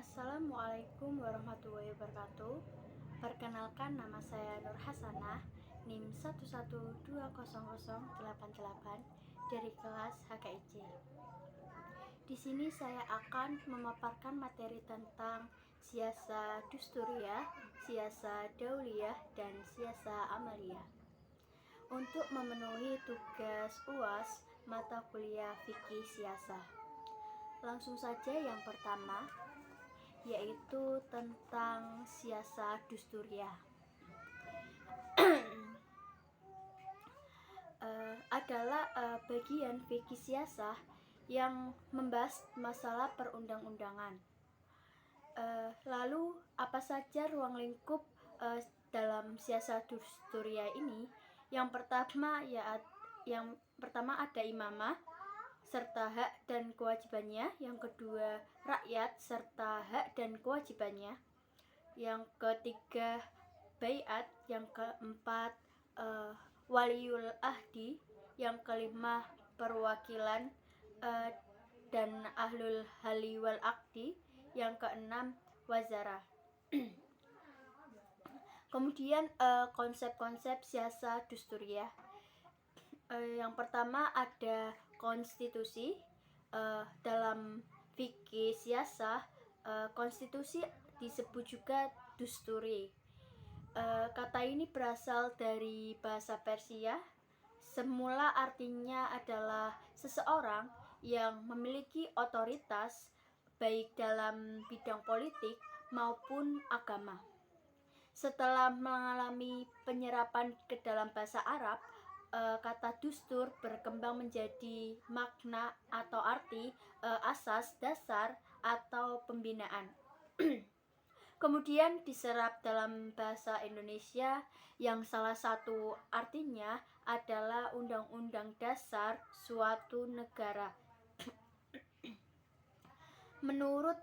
Assalamualaikum warahmatullahi wabarakatuh. Perkenalkan, nama saya Nur Hasanah, NIM 1120088 dari kelas HKIC. Di sini saya akan memaparkan materi tentang siasa dusturiyah, siasa dauliyah, dan siasa amaliyah. Untuk memenuhi tugas UAS mata kuliah fikih siasah. Langsung saja yang pertama, yaitu tentang siasa dusturiyah. Adalah bagian fikih siasah yang membahas masalah perundang-undangan. Lalu apa saja ruang lingkup dalam siasa dusturiyah ini? Yang pertama ada imamah serta hak dan kewajibannya, yang kedua rakyat serta hak dan kewajibannya, yang ketiga baiat, yang keempat waliul ahdi, yang kelima perwakilan dan ahlul hali wal akdi, yang keenam wazara. Kemudian konsep-konsep siasa dusturiyah. Yang pertama ada konstitusi. Dalam fikih siasah, konstitusi disebut juga dusturi. Kata ini berasal dari bahasa Persia. Semula artinya adalah seseorang yang memiliki otoritas baik dalam bidang politik maupun agama. Setelah mengalami penyerapan ke dalam bahasa Arab, kata dustur berkembang menjadi makna atau arti asas, dasar, atau pembinaan. Kemudian diserap dalam bahasa Indonesia yang salah satu artinya adalah undang-undang dasar suatu negara. Menurut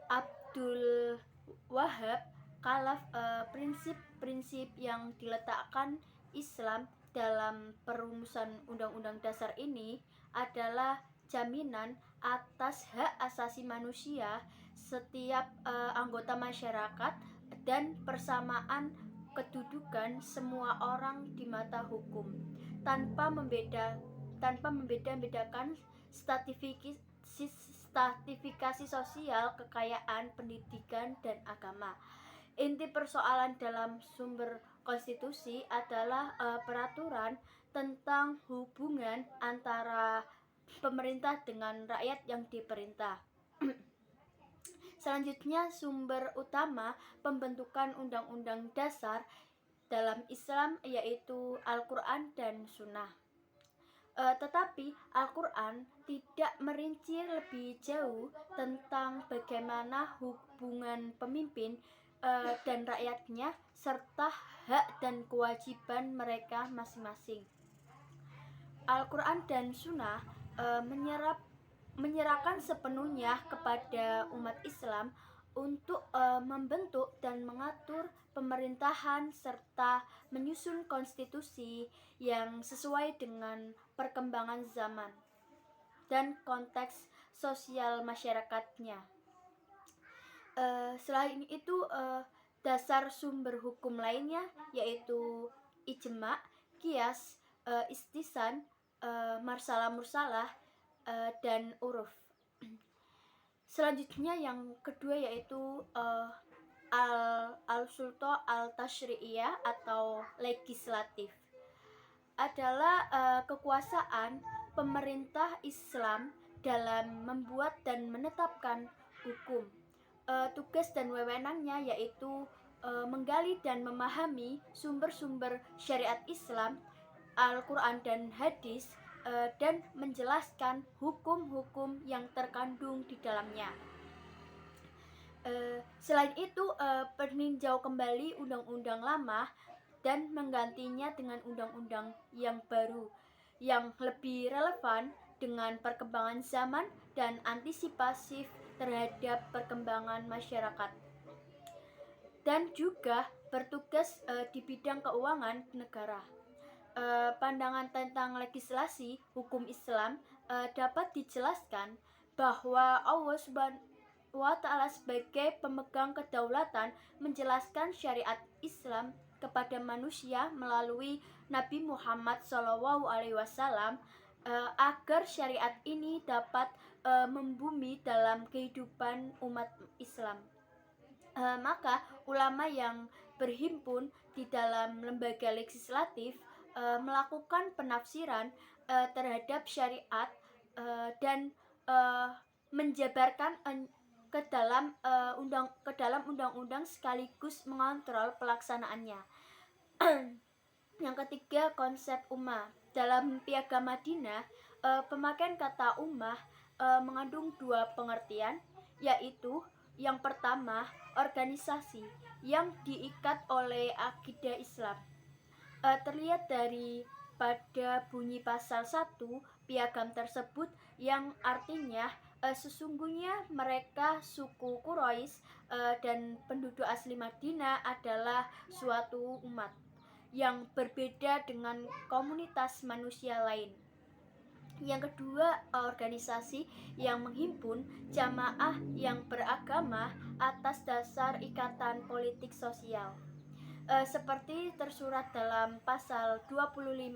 Abdul Wahab Khalaf, prinsip-prinsip yang diletakkan Islam dalam perumusan Undang-Undang Dasar ini adalah jaminan atas hak asasi manusia setiap anggota masyarakat dan persamaan kedudukan semua orang di mata hukum tanpa membeda-bedakan stratifikasi sosial, kekayaan, pendidikan, dan agama. Inti persoalan dalam sumber konstitusi adalah peraturan tentang hubungan antara pemerintah dengan rakyat yang diperintah. Selanjutnya, sumber utama pembentukan undang-undang dasar dalam Islam yaitu Al-Quran dan Sunnah. Tetapi Al-Quran tidak merinci lebih jauh tentang bagaimana hubungan pemimpin dan rakyatnya serta hak dan kewajiban mereka masing-masing. Al-Quran dan Sunnah menyerahkan sepenuhnya kepada umat Islam untuk membentuk dan mengatur pemerintahan serta menyusun konstitusi yang sesuai dengan perkembangan zaman dan konteks sosial masyarakatnya. Selain itu, dasar sumber hukum lainnya yaitu ijma, qiyas, istisan, marsalah-mursalah, dan uruf. Selanjutnya yang kedua yaitu al-sulta al-tashri'iyah atau legislatif. Adalah kekuasaan pemerintah Islam dalam membuat dan menetapkan hukum. Tugas dan wewenangnya yaitu menggali dan memahami sumber-sumber syariat Islam, Al-Quran dan hadis, dan menjelaskan hukum-hukum yang terkandung di dalamnya. Selain itu, meninjau kembali undang-undang lama dan menggantinya dengan undang-undang yang baru yang lebih relevan dengan perkembangan zaman dan antisipasif terhadap perkembangan masyarakat, dan juga bertugas di bidang keuangan negara. Pandangan tentang legislasi hukum Islam dapat dijelaskan bahwa Allah wa Ta'ala sebagai pemegang kedaulatan menjelaskan syariat Islam kepada manusia melalui Nabi Muhammad SAW agar syariat ini dapat membumi dalam kehidupan umat Islam. Maka ulama yang berhimpun di dalam lembaga legislatif melakukan penafsiran terhadap syariat dan menjabarkan ke dalam undang-undang sekaligus mengontrol pelaksanaannya. Yang ketiga, konsep ummah. Dalam Piagam Madinah, pemakaian kata ummah mengandung dua pengertian, yaitu yang pertama, organisasi yang diikat oleh akidah Islam. Terlihat dari pada bunyi pasal 1 piagam tersebut yang artinya sesungguhnya mereka suku Quraisy dan penduduk asli Madinah adalah suatu umat yang berbeda dengan komunitas manusia lain. Yang kedua, organisasi yang menghimpun jamaah yang beragama atas dasar ikatan politik sosial. Seperti tersurat dalam pasal 25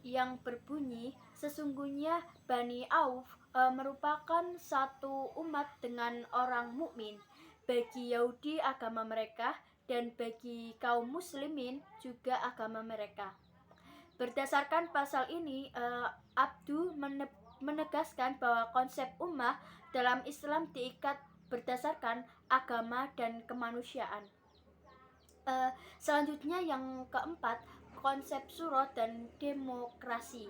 yang berbunyi, sesungguhnya Bani Auf merupakan satu umat dengan orang mukmin. Bagi Yahudi agama mereka dan bagi kaum muslimin juga agama mereka. Berdasarkan pasal ini, Abdu menegaskan bahwa konsep ummah dalam Islam diikat berdasarkan agama dan kemanusiaan. Selanjutnya yang keempat, konsep syuro dan demokrasi.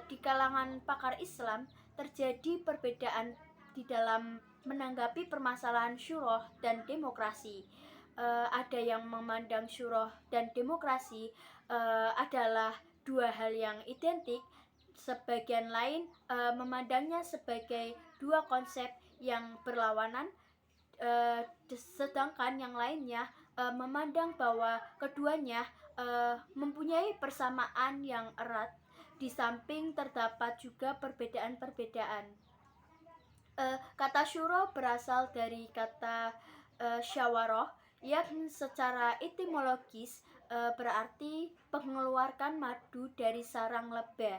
Di kalangan pakar Islam terjadi perbedaan di dalam menanggapi permasalahan syuro dan demokrasi. Ada yang memandang syuro dan demokrasi adalah dua hal yang identik, sebagian lain memandangnya sebagai dua konsep yang berlawanan, sedangkan yang lainnya memandang bahwa keduanya mempunyai persamaan yang erat, di samping terdapat juga perbedaan-perbedaan. Kata syuro berasal dari kata syawaroh yang secara etimologis berarti mengeluarkan madu dari sarang lebah.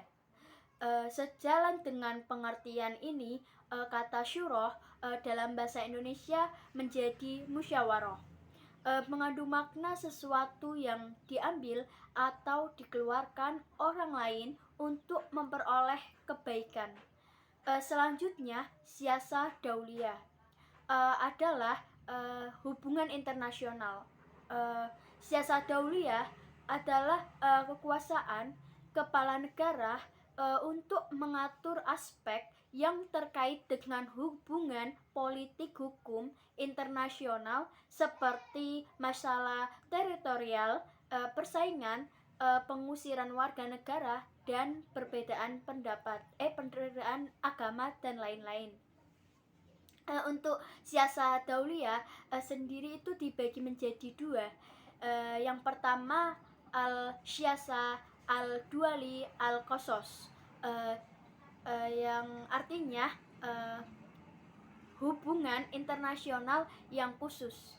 Sejalan dengan pengertian ini, kata syuro dalam bahasa Indonesia menjadi musyawaroh, mengandung makna sesuatu yang diambil atau dikeluarkan orang lain untuk memperoleh kebaikan. Selanjutnya, siasa dauliyah adalah hubungan internasional. Siasa dauliyah adalah kekuasaan kepala negara untuk mengatur aspek yang terkait dengan hubungan politik hukum internasional pengusiran masalah teritorial, persaingan, pengusiran warga negara, dan perbedaan perbedaan agama dan lain-lain. Untuk siasa dauliyah sendiri itu dibagi menjadi dua. Yang pertama, al-siasa al-duali al-qosos, yang artinya hubungan internasional yang khusus.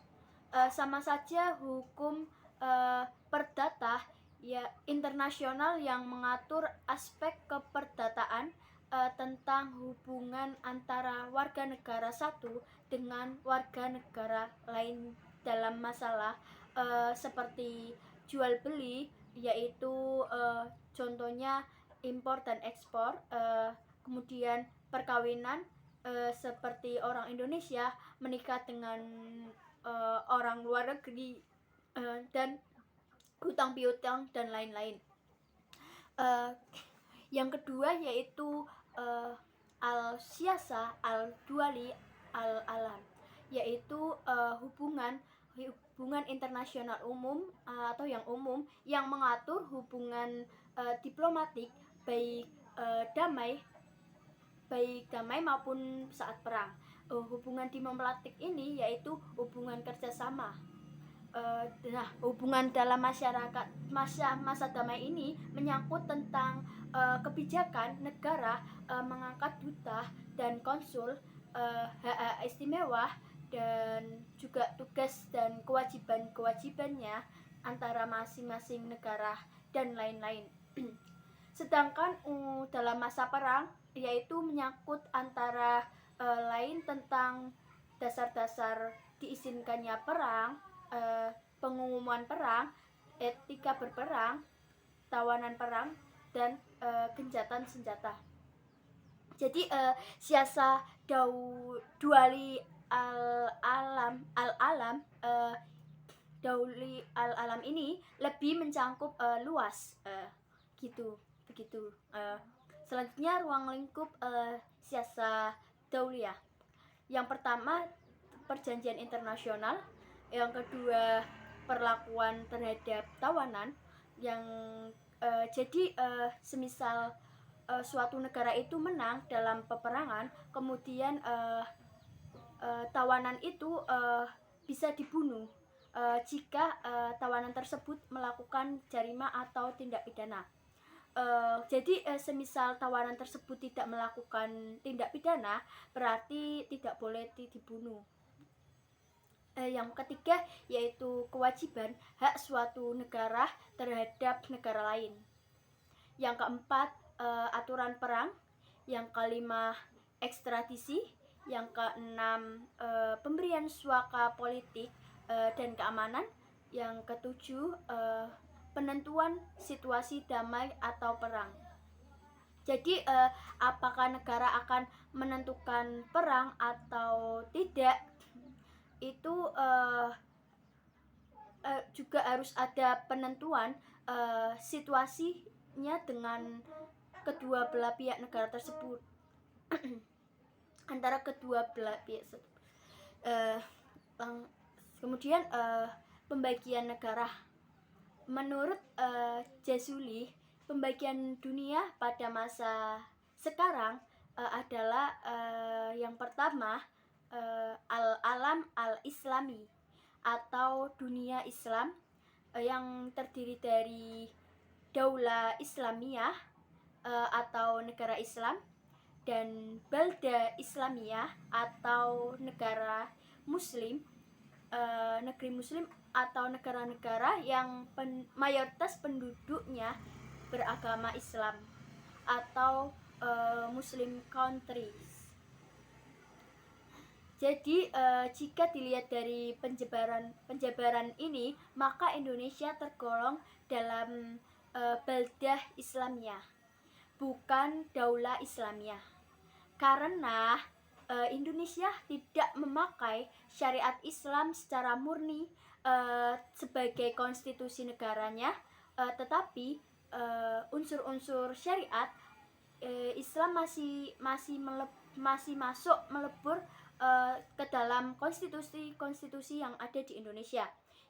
Sama saja hukum perdata ya internasional yang mengatur aspek keperdataan tentang hubungan antara warga negara satu dengan warga negara lain dalam masalah seperti jual beli, yaitu contohnya impor dan ekspor, kemudian perkawinan, seperti orang Indonesia menikah dengan orang luar negeri, dan hutang piutang dan lain-lain. Yang kedua yaitu al-siasa al-duali al-alam, yaitu hubungan internasional umum atau yang umum yang mengatur hubungan diplomatik baik damai maupun saat perang. Hubungan diplomatik ini yaitu hubungan kerjasama. Hubungan dalam masyarakat masa damai ini menyangkut tentang kebijakan negara mengangkat duta dan konsul hak-hak istimewa dan juga tugas dan kewajiban-kewajibannya antara masing-masing negara dan lain-lain. Sedangkan dalam masa perang yaitu menyangkut antara lain tentang dasar-dasar diizinkannya perang, pengumuman perang, etika berperang, tawanan perang, dan gencatan senjata. Jadi siasa duali al-alam Dauli al-alam ini lebih mencangkup luas, gitu begitu. Selanjutnya ruang lingkup siasa dauliyah. Yang pertama perjanjian internasional, yang kedua perlakuan terhadap tawanan, yang jadi semisal suatu negara itu menang dalam peperangan, kemudian tawanan itu bisa dibunuh jika tawanan tersebut melakukan jarima atau tindak pidana. Jadi semisal tawanan tersebut tidak melakukan tindak pidana, berarti tidak boleh dibunuh. Yang ketiga yaitu kewajiban hak suatu negara terhadap negara lain. Yang keempat aturan perang. Yang kelima ekstradisi. Yang keenam pemberian suaka politik dan keamanan. Yang ketujuh penentuan situasi damai atau perang. Jadi apakah negara akan menentukan perang atau tidak, itu juga harus ada penentuan situasinya dengan kedua belah pihak negara tersebut. Antara kedua belah pihak. Kemudian pembagian negara. Menurut Jazuli, pembagian dunia pada masa sekarang adalah yang pertama al-alam al-islami atau dunia Islam yang terdiri dari Daulah Islamiyah atau negara Islam, dan Balda Islamiyah atau negara Muslim, negeri Muslim atau negara-negara yang mayoritas penduduknya beragama Islam atau Muslim countries. Jadi jika dilihat dari penjabaran ini, maka Indonesia tergolong dalam Baldah Islamiyah, bukan Daulah Islamiyah, karena Indonesia tidak memakai syariat Islam secara murni sebagai konstitusi negaranya, tetapi unsur-unsur syariat Islam masih masuk melebur ke dalam konstitusi yang ada di Indonesia.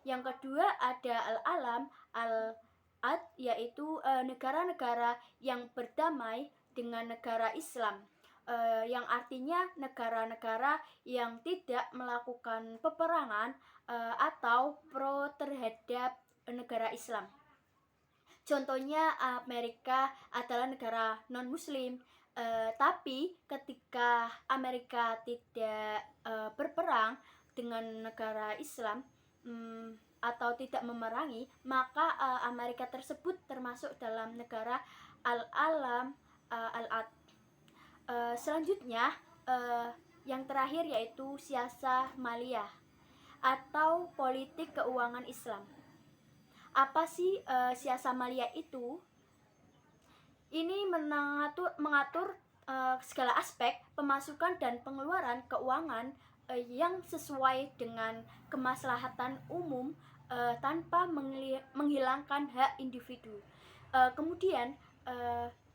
Yang kedua ada al-alam al-ad, yaitu negara-negara yang berdamai dengan negara Islam, yang artinya negara-negara yang tidak melakukan peperangan atau pro terhadap negara Islam. Contohnya Amerika adalah negara non-muslim. Tapi ketika Amerika tidak berperang dengan negara Islam atau tidak memerangi, maka Amerika tersebut termasuk dalam negara al-alam al-ad. Selanjutnya yang terakhir yaitu siasa maliyah atau politik keuangan Islam. Apa sih siasa maliyah itu? Ini mengatur segala aspek pemasukan dan pengeluaran keuangan yang sesuai dengan kemaslahatan umum tanpa menghilangkan hak individu. Kemudian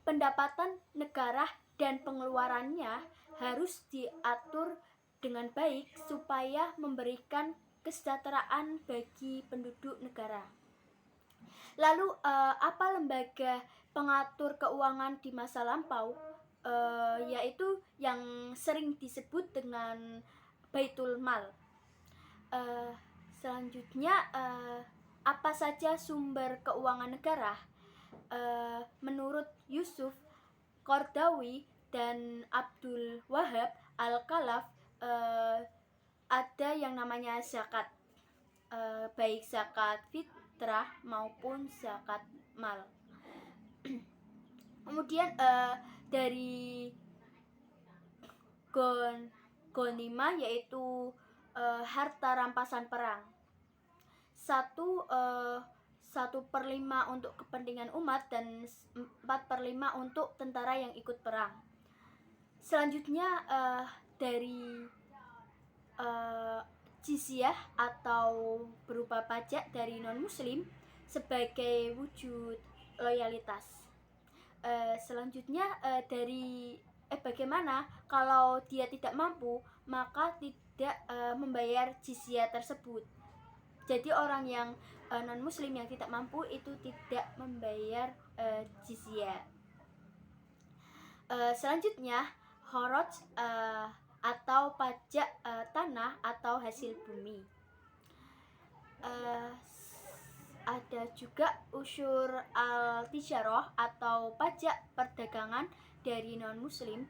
pendapatan negara dan pengeluarannya harus diatur dengan baik supaya memberikan kesejahteraan bagi penduduk negara. Lalu apa lembaga pengatur keuangan di masa lampau, yaitu yang sering disebut dengan Baitul Mal. Selanjutnya apa saja sumber keuangan negara? Menurut Yusuf Qardawi dan Abdul Wahab, al-kalaf ada yang namanya zakat, baik zakat fitrah maupun zakat mal. Kemudian dari gonima yaitu harta rampasan perang, 1/5 untuk kepentingan umat dan 4/5 untuk tentara yang ikut perang. Selanjutnya dari jizyah atau berupa pajak dari non-muslim sebagai wujud loyalitas. Selanjutnya dari bagaimana kalau dia tidak mampu, maka tidak membayar jizyah tersebut. Jadi orang yang non-muslim yang tidak mampu itu tidak membayar jizyah. Selanjutnya kharaj atau pajak tanah atau hasil bumi. Ada juga usyur al-tijarah atau pajak perdagangan dari non-muslim,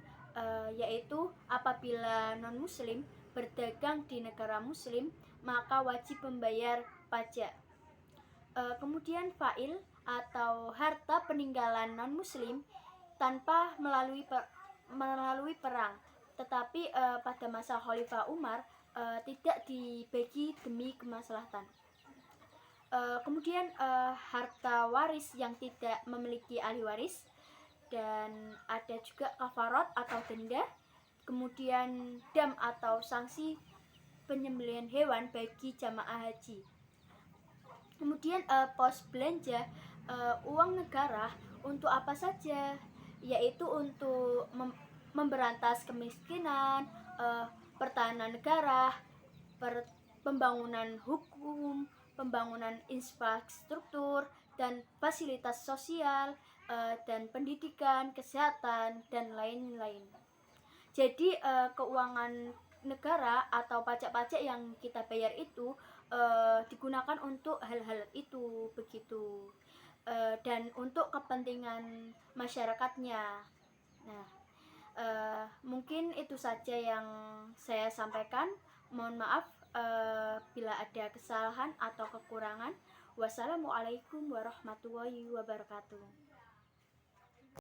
yaitu apabila non-muslim berdagang di negara muslim maka wajib membayar pajak. Kemudian fa'il atau harta peninggalan non-muslim tanpa melalui perang, tetapi pada masa Khalifah Umar tidak dibagi demi kemaslahatan. Kemudian harta waris yang tidak memiliki ahli waris, dan ada juga kafarat atau denda, kemudian dam atau sanksi penyembelihan hewan bagi jamaah haji. Kemudian pos belanja uang negara untuk apa saja, yaitu untuk memberantas kemiskinan, pertahanan negara, pembangunan hukum, pembangunan infrastruktur dan fasilitas sosial, dan pendidikan, kesehatan, dan lain-lain. Jadi keuangan negara atau pajak-pajak yang kita bayar itu digunakan untuk hal-hal itu begitu, dan untuk kepentingan masyarakatnya. Nah, mungkin itu saja yang saya sampaikan. Mohon maaf bila ada kesalahan atau kekurangan. Wassalamualaikum warahmatullahi wabarakatuh.